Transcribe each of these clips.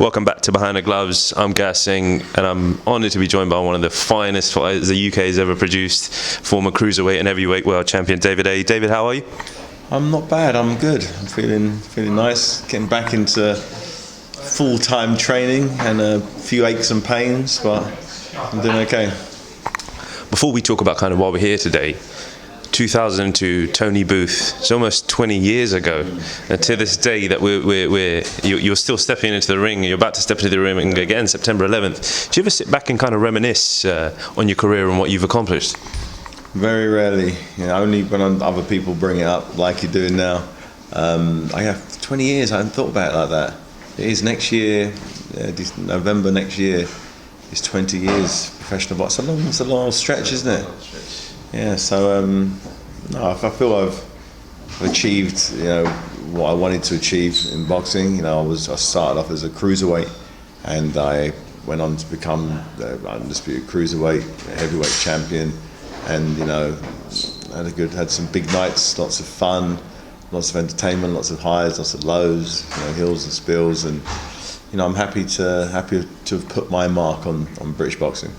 Welcome back to Behind the Gloves. I'm Gassing, and I'm honoured to be joined by one of the finest fighters the UK has ever produced, former cruiserweight and heavyweight world champion David Haye. David, how are you? I'm not bad. I'm good. I'm feeling nice. Getting back into full-time training and a few aches and pains, but I'm doing okay. Before we talk about kind of why we're here today, 2002, Tony Booth. It's almost 20 years ago, and to this day that you're still stepping into the ring. You're about to step into the ring again, September 11th. Do you ever sit back and kind of reminisce on your career and what you've accomplished? Very rarely. Only when other people bring it up, like you're doing now. I have 20 years. I hadn't thought about it like that. It is next year, November next year. It's 20 years professional boxing. It's a long stretch, isn't it? Yeah, so no, I feel I've achieved, what I wanted to achieve in boxing. I started off as a cruiserweight, and I went on to become the undisputed cruiserweight, heavyweight champion, and had some big nights, lots of fun, lots of entertainment, lots of highs, lots of lows, hills and spills, and I'm happy to have put my mark on British boxing.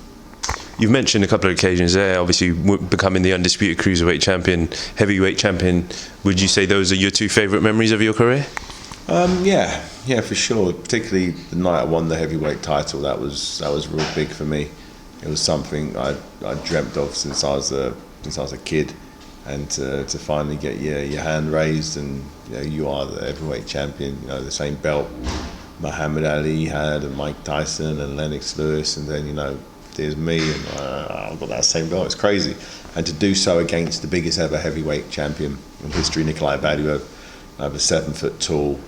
You've mentioned a couple of occasions there, obviously becoming the undisputed cruiserweight champion, heavyweight champion. Would you say those are your two favourite memories of your career? Yeah, for sure. Particularly the night I won the heavyweight title. That was real big for me. It was something I dreamt of since I was a kid, and to finally get your hand raised and you are the heavyweight champion. The same belt Muhammad Ali had, and Mike Tyson and Lennox Lewis, and then there's me, and I've got that same belt. It's crazy, and to do so against the biggest ever heavyweight champion in history, Nikolai Badiev, over 7 foot tall,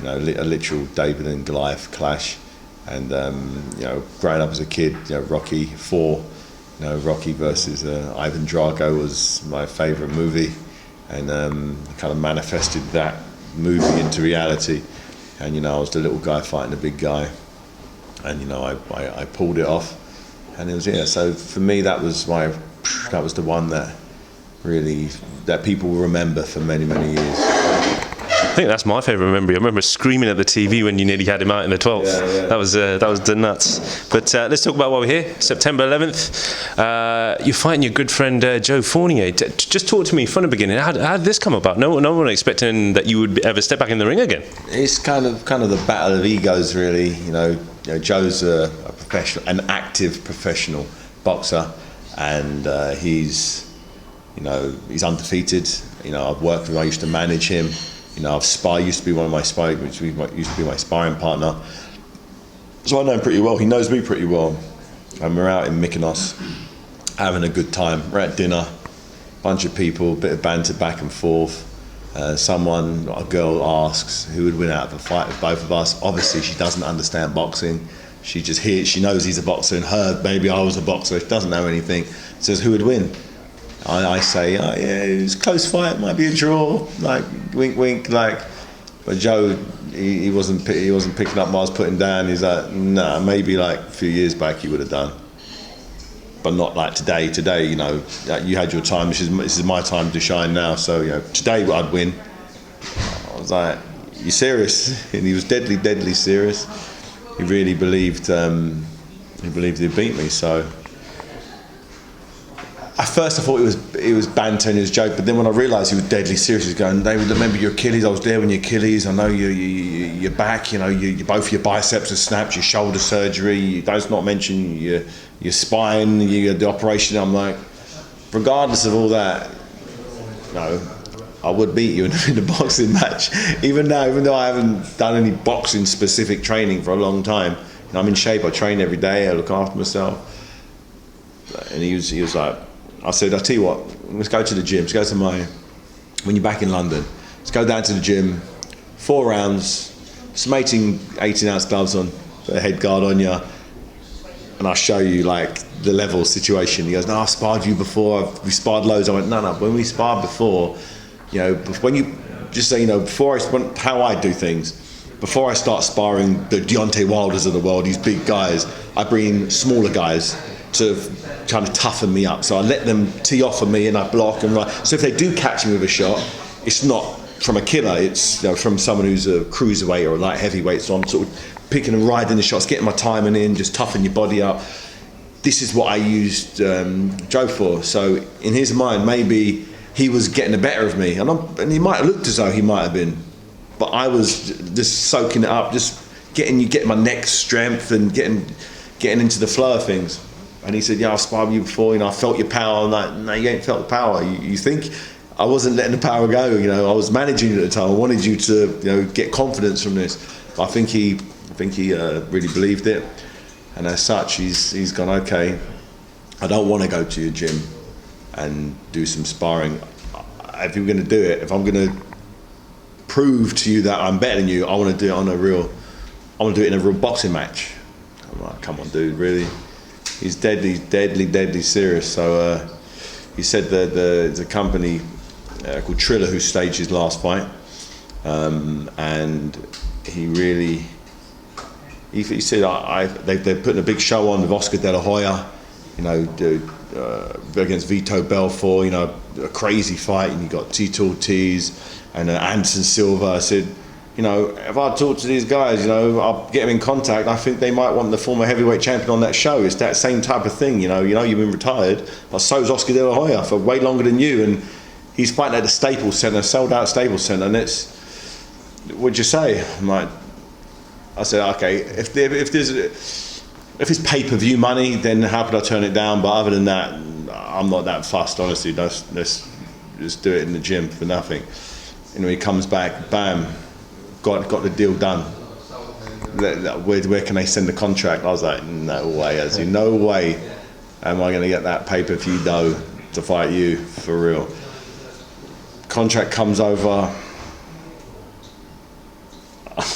a literal David and Goliath clash. And growing up as a kid, Rocky 4, Rocky versus Ivan Drago was my favourite movie, and kind of manifested that movie into reality. And I was the little guy fighting the big guy, and I pulled it off. And it was, so for me that was the one that people will remember for many, many years. I think that's my favourite memory. I remember screaming at the TV when you nearly had him out in the 12th. Yeah. That was the nuts. But let's talk about why we're here. September 11th. You're fighting your good friend Joe Fournier. Just talk to me from the beginning. How did this come about? No one expecting that you would ever step back in the ring again. It's kind of the battle of egos, really. Joe's a professional, an active professional boxer, and he's undefeated. I've worked with him. I used to manage him. Used to be one of my used to be my sparring partner. So I know him pretty well. He knows me pretty well. And we're out in Mykonos, having a good time. We're at dinner, bunch of people, bit of banter back and forth. A girl asks who would win out of a fight with both of us. Obviously, she doesn't understand boxing. She just hears, she knows he's a boxer and heard maybe I was a boxer. She doesn't know anything. Says who would win. I say, yeah, it was a close fight, might be a draw, like wink, wink, like. But Joe, he wasn't picking up what I was putting down. He's like, nah, maybe like a few years back he would have done, but not like today. Today, you had your time. This is my time to shine now. So today I'd win. I was like, you serious? And he was deadly serious. He really believed he'd beat me. So. At first I thought it was banter and it was a joke, but then when I realised he was deadly serious, he was going, David, remember your Achilles? I was there when your Achilles. I know your back. Both your biceps are snapped. Your shoulder surgery. Does not mention your spine. The operation. I'm like, regardless of all that, I would beat you in a boxing match. Even now, even though I haven't done any boxing specific training for a long time, I'm in shape. I train every day. I look after myself. And he was like. I said, I'll tell you what, let's go to the gym. Let's go to when you're back in London, let's go down to the gym, 4 rounds, some 18-ounce gloves on, put a head guard on you, and I'll show you like the level situation. He goes, no, I've sparred you before, we sparred loads. I went, no, when we sparred before, when you, just so you know, how I do things, before I start sparring the Deontay Wilders of the world, these big guys, I bring in smaller guys to kind of toughen me up. So I let them tee off of me and I block and right. So if they do catch me with a shot, it's not from a killer, it's from someone who's a cruiserweight or a light heavyweight. So I'm sort of picking and riding the shots, getting my timing in, just toughen your body up. This is what I used Joe for. So in his mind, maybe he was getting the better of me, and he might have looked as though he might have been, but I was just soaking it up, just getting my neck strength and getting into the flow of things. And he said, yeah, I've sparred with you before, I felt your power. I'm like, no, you ain't felt the power. You think I wasn't letting the power go, I was managing you at the time. I wanted you to, get confidence from this. But I think he really believed it. And as such, he's gone, okay, I don't want to go to your gym and do some sparring. If you're going to do it, if I'm going to prove to you that I'm better than you, I want to do it in a real boxing match. I'm like, come on, dude, really? He's deadly serious. So he said that there's a company called Triller who staged his last fight, and he said they're putting a big show on with Oscar De La Hoya, against Vitor Belfort, a crazy fight, and you got Tito Ortiz and Anderson Silva. I said, if I talk to these guys, I'll get them in contact. I think they might want the former heavyweight champion on that show. It's that same type of thing, you've been retired, but so's Oscar De La Hoya for way longer than you, and he's fighting at the Staples Center, sold out Staples Center, and it's, what'd you say? I said, okay, if it's pay-per-view money, then how could I turn it down? But other than that, I'm not that fussed, honestly. Let's just do it in the gym for nothing. He comes back, bam, got the deal done. Where can they send the contract? I was like, no way, no way am I going to get that pay-per-view dough to fight you, for real. Contract comes over.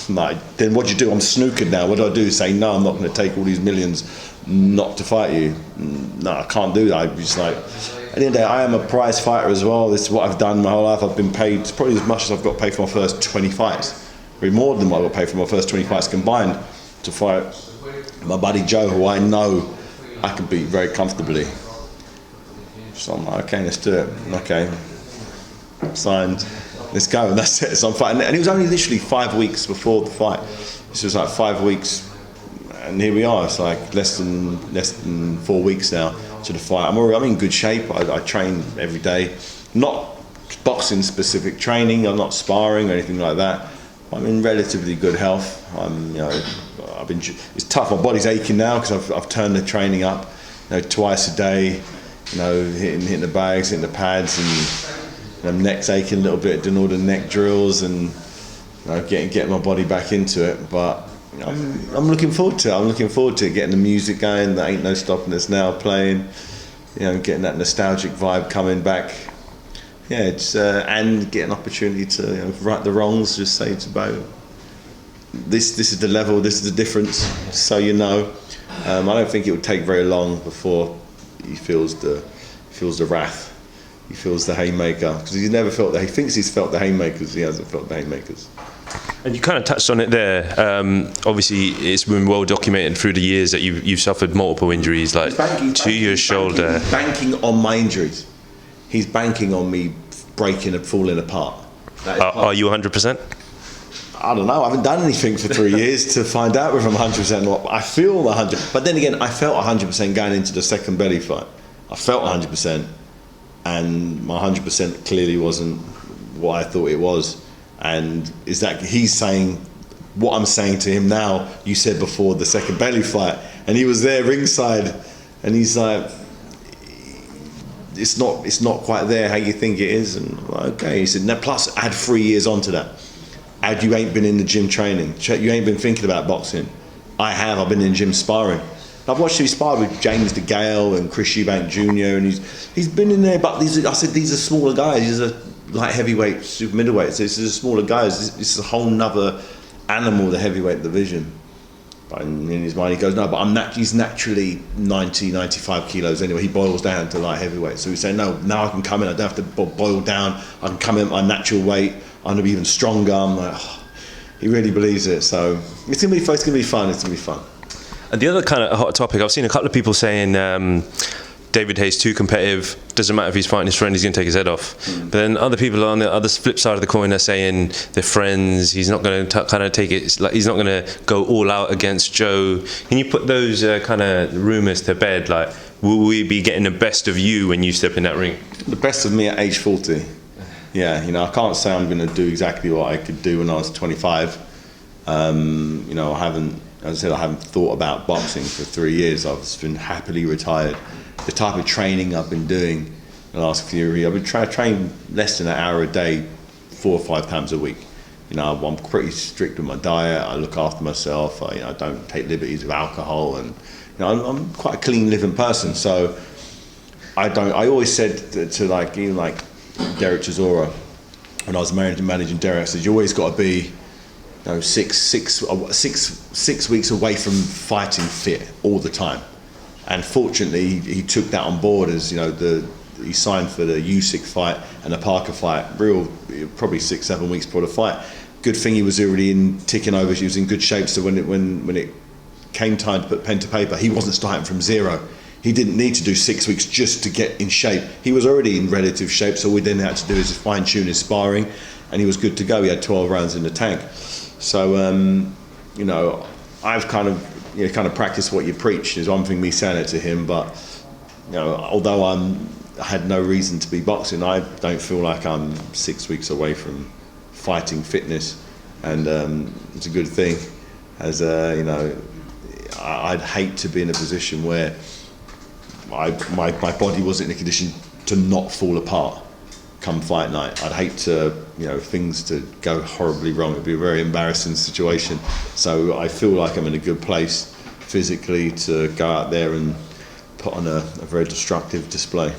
No, then what do you do? I'm snookered now. What do? Say, no, I'm not going to take all these millions not to fight you. No, I can't do that. I'm just like, at the end of the day, I am a prize fighter as well. This is what I've done my whole life. I've been paid probably as much as I've got paid for my first 20 fights. Probably more than what I got paid for my first 20 fights combined to fight my buddy Joe, who I know I can beat very comfortably. So I'm like, okay, let's do it. Okay, signed. Let's go, and that's it. So I'm fighting, and it was only literally 5 weeks before the fight. This was like 5 weeks, and here we are. It's like less than 4 weeks now to the fight. I'm in good shape. I train every day, not boxing specific training. I'm not sparring or anything like that. I'm in relatively good health. It's tough. My body's aching now because I've turned the training up, twice a day. Hitting the bags, hitting the pads, and neck's aching a little bit, doing all the neck drills and getting my body back into it. But I'm looking forward to it. I'm looking forward to getting the music going. There ain't no stopping us now playing. Getting that nostalgic vibe coming back. Yeah, it's and get an opportunity to right the wrongs. Just say it's about this is the level. This is the difference. So I don't think it would take very long before he feels the wrath. He feels the Hayemaker, because he's never felt that. He thinks he's felt the Haymakers. He hasn't felt the Haymakers. And you kind of touched on it there. Obviously, it's been well documented through the years that you've suffered multiple injuries, like to your shoulder. He's banking on my injuries. He's banking on me breaking and falling apart. Are you 100%? I don't know. I haven't done anything for 3 years to find out if I'm 100% or not. I feel 100. But then again, I felt 100% going into the second belly fight. I felt 100%. And my 100% clearly wasn't what I thought it was. And is that he's saying what I'm saying to him now, you said before the second belly fight. And he was there ringside, and he's like, it's not quite there how you think it is. And okay, he said, now plus add 3 years onto that. Add you ain't been in the gym training. You ain't been thinking about boxing. I have. I've been in the gym sparring. I've watched him spar with James DeGale and Chris Eubank Jr. and he's been in there, but these are smaller guys. These are light heavyweight, super middleweights. These are smaller guys. This is a whole nother animal, the heavyweight division. But in his mind, he goes, no, but he's naturally 90, 95 kilos anyway. He boils down to light heavyweight. So he's saying, no, now I can come in. I don't have to boil down. I can come in at my natural weight. I'm going to be even stronger. I'm like, he really believes it. So it's going to be fun. It's going to be fun. And the other kind of hot topic, I've seen a couple of people saying David Haye's too competitive. Doesn't matter if he's fighting his friend, he's going to take his head off. But then other people on the other flip side of the coin are saying they're friends. He's not going to kind of take it. Like he's not going to go all out against Joe. Can you put those kind of rumors to bed? Like, will we be getting the best of you when you step in that ring? The best of me at age 40. Yeah, you know, I can't say I'm going to do exactly what I could do when I was 25. You know, as I said, I haven't thought about boxing for 3 years. I've just been happily retired. The type of training I've been doing the last few years, I've been training less than an hour a day, 4 or 5 times a week. You know, I'm pretty strict with my diet. I look after myself. I don't take liberties with alcohol, and you know, I'm quite a clean living person. So I always said to like even like Derek Chisora, when I was managing Derek, I said you always got to be, you know, six weeks away from fighting fit all the time. And fortunately, he took that on board. As you know, he signed for the Usyk fight and the Parker fight, probably 6-7 weeks before the fight. Good thing he was already ticking over. He was in good shape. So when it came time to put pen to paper, he wasn't starting from zero. He didn't need to do 6 weeks just to get in shape. He was already in relative shape. So all we then had to do is fine tune his sparring, and he was good to go. He had 12 rounds in the tank. So you know, I've kind of practice what you preach is one thing, me saying it to him, but you know, although I had no reason to be boxing, I don't feel like I'm 6 weeks away from fighting fitness, and it's a good thing. As you know, I'd hate to be in a position where my body wasn't in a condition to not fall apart come fight night. I'd hate to, you know, things to go horribly wrong. It'd be a very embarrassing situation. So I feel like I'm in a good place physically to go out there and put on a very destructive display.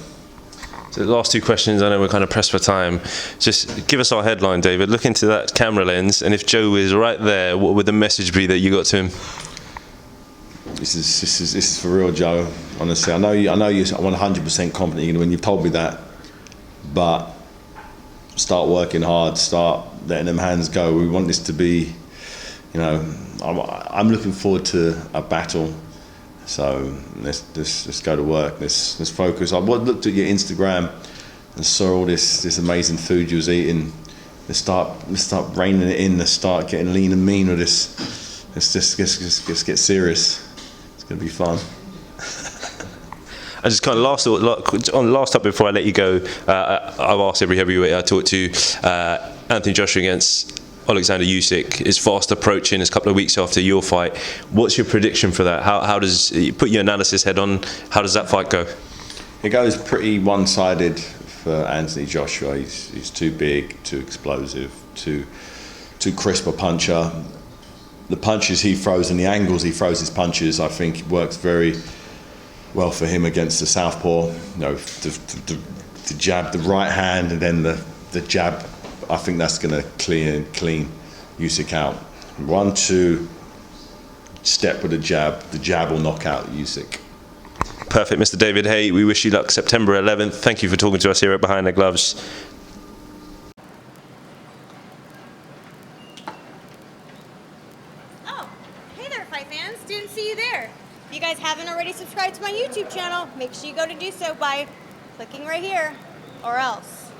So the last 2 questions, I know we're kind of pressed for time. Just give us our headline, David. Look into that camera lens, and if Joe is right there, what would the message be that you got to him? This is for real, Joe. Honestly, I know you're 100% confident when you've told me that, but start working hard, start letting them hands go. We want this to be, you know, I'm looking forward to a battle. So let's go to work. Let's focus. I looked at your Instagram and saw all this amazing food you was eating. Let's start reining it in. Let's start getting lean and mean with this. Let's just get serious. It's gonna be fun. I just kind of last up before I let you go, I've asked every heavyweight I talk to, Anthony Joshua against Oleksandr Usyk is fast approaching. It's a couple of weeks after your fight. What's your prediction for that? How does you put your analysis head on? How does that fight go? It goes pretty one-sided for Anthony Joshua. He's too big, too explosive, too crisp a puncher. The punches he throws and the angles he throws his punches, I think, works very well for him against the southpaw. You know, the jab, the right hand, and then the jab. I think that's going to clean Usyk out. 1-2 step with the jab will knock out Usyk. Perfect, Mr. David Haye. We wish you luck September 11th. Thank you for talking to us here at Behind the Gloves. Oh, hey there, fight fans. Didn't see you there. If you guys haven't already subscribed to my YouTube channel, make sure you go to do so by clicking right here, or else.